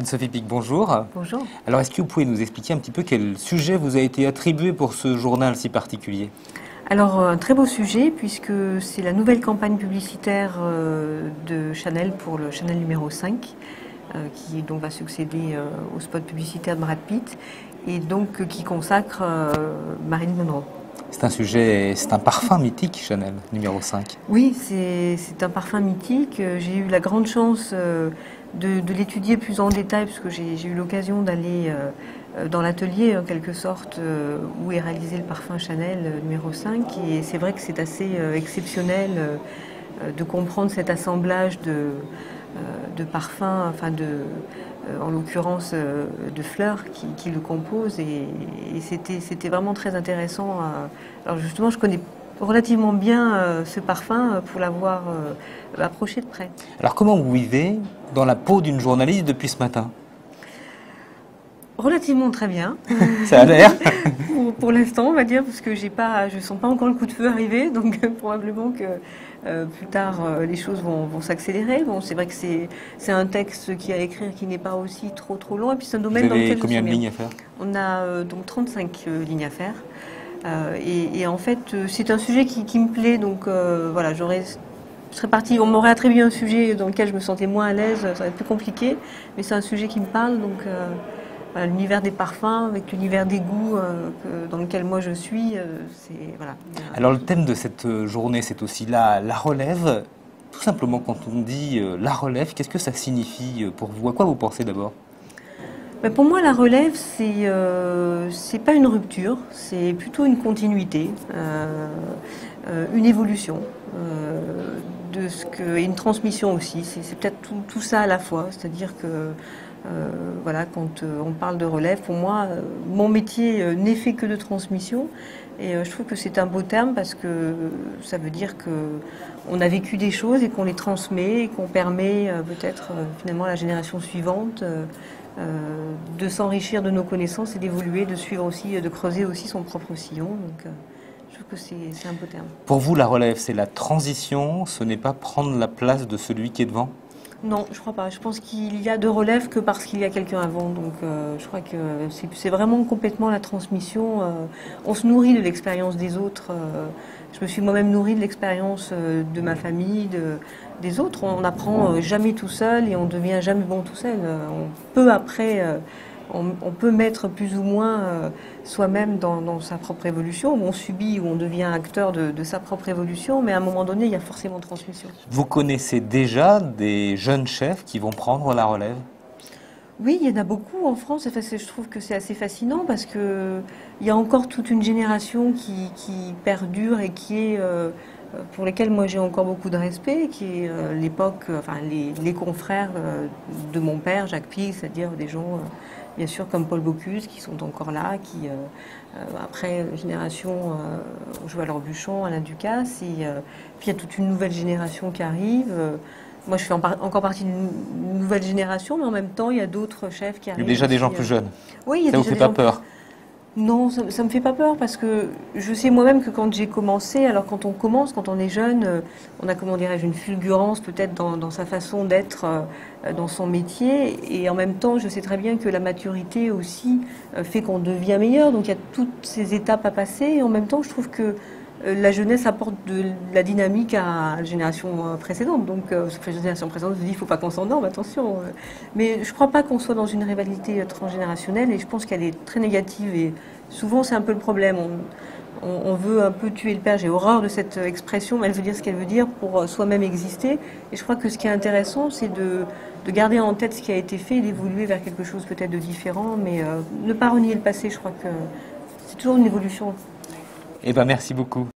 Anne-Sophie Pic, bonjour. Bonjour. Alors, est-ce que vous pouvez nous expliquer un petit peu quel sujet vous a été attribué pour ce journal si particulier? Alors, un très beau sujet, puisque c'est la nouvelle campagne publicitaire de Chanel pour le Chanel numéro 5, qui donc va succéder au spot publicitaire de Brad Pitt, et donc qui consacre Marilyn Monroe. C'est un sujet, c'est un parfum mythique, Chanel numéro 5. Oui, c'est un parfum mythique. J'ai eu la grande chance de l'étudier plus en détail, parce que j'ai eu l'occasion d'aller dans l'atelier, en quelque sorte, où est réalisé le parfum Chanel numéro 5. Et c'est vrai que c'est assez exceptionnel de comprendre cet assemblage de parfums, enfin en l'occurrence de fleurs qui le composent. Et c'était vraiment très intéressant. Alors justement, je connais relativement bien ce parfum pour l'avoir approché de près. Alors, comment vous vivez dans la peau d'une journaliste depuis ce matin? Relativement très bien. Ça a l'air. Pour l'instant, on va dire, parce que je ne sens pas encore le coup de feu arriver, donc probablement que plus tard les choses vont s'accélérer. Bon, c'est vrai que c'est un texte qui à écrire qui n'est pas aussi trop long, et puis c'est un domaine dans lequel je suis Combien de bien. lignes à faire? On a donc 35 lignes à faire, et en fait c'est un sujet qui me plaît, donc voilà, je serais partie, on m'aurait attribué un sujet dans lequel je me sentais moins à l'aise, ça aurait été plus compliqué, mais c'est un sujet qui me parle, donc voilà, l'univers des parfums avec l'univers des goûts dans lequel moi je suis, c'est voilà. Alors, le thème de cette journée, c'est aussi la relève. Tout simplement, quand on dit la relève, qu'est-ce que ça signifie pour vous? À quoi vous pensez d'abord? Pour moi, la relève, c'est pas une rupture, c'est plutôt une continuité, une évolution, et une transmission aussi. C'est peut-être tout ça à la fois, c'est-à-dire que voilà, quand on parle de relève, pour moi, mon métier n'est fait que de transmission, et je trouve que c'est un beau terme parce que ça veut dire que on a vécu des choses et qu'on les transmet et qu'on permet peut-être finalement à la génération suivante de s'enrichir de nos connaissances et d'évoluer, de suivre aussi, de creuser aussi son propre sillon. Donc, je trouve que c'est un beau terme. Pour vous, la relève, c'est la transition, ce n'est pas prendre la place de celui qui est devant? Non, je crois pas. Je pense qu'il y a de relève que parce qu'il y a quelqu'un avant. Donc, je crois que c'est vraiment complètement la transmission. On se nourrit de l'expérience des autres. Je me suis moi-même nourrie de l'expérience de ma famille, des autres. On n'apprend jamais tout seul et on devient jamais bon tout seul. On peut après, on peut mettre plus ou moins soi-même dans sa propre évolution. On subit ou on devient acteur de sa propre évolution, mais à un moment donné, il y a forcément transmission. Vous connaissez déjà des jeunes chefs qui vont prendre la relève? Oui, il y en a beaucoup en France. Enfin, je trouve que c'est assez fascinant parce que il y a encore toute une génération qui perdure et pour lesquels moi j'ai encore beaucoup de respect, qui est l'époque, enfin les confrères de mon père, Jacques Pic, c'est-à-dire des gens bien sûr comme Paul Bocuse qui sont encore là, qui après génération Joël Robuchon, Alain Ducasse, et puis il y a toute une nouvelle génération qui arrive. Moi, je fais encore partie d'une nouvelle génération, mais en même temps, il y a d'autres chefs qui arrivent. Il y a déjà des gens aussi, plus jeunes. Oui, il y a ça vous déjà fait des pas gens peur? Non, ça ne me fait pas peur parce que je sais moi-même que quand j'ai commencé, alors quand on commence, quand on est jeune, on a, comment dirais-je, une fulgurance peut-être dans sa façon d'être, dans son métier, et en même temps, je sais très bien que la maturité aussi fait qu'on devient meilleur, donc il y a toutes ces étapes à passer, et en même temps, je trouve que la jeunesse apporte de la dynamique à la génération précédente. Donc, la génération précédente se dit, il ne faut pas qu'on s'endorme, attention. Mais je ne crois pas qu'on soit dans une rivalité transgénérationnelle, et je pense qu'elle est très négative. Et souvent, c'est un peu le problème. On veut un peu tuer le père. J'ai horreur de cette expression, mais elle veut dire ce qu'elle veut dire pour soi-même exister. Et je crois que ce qui est intéressant, c'est de garder en tête ce qui a été fait et d'évoluer vers quelque chose peut-être de différent, mais ne pas renier le passé. Je crois que c'est toujours une évolution. Eh bien, merci beaucoup.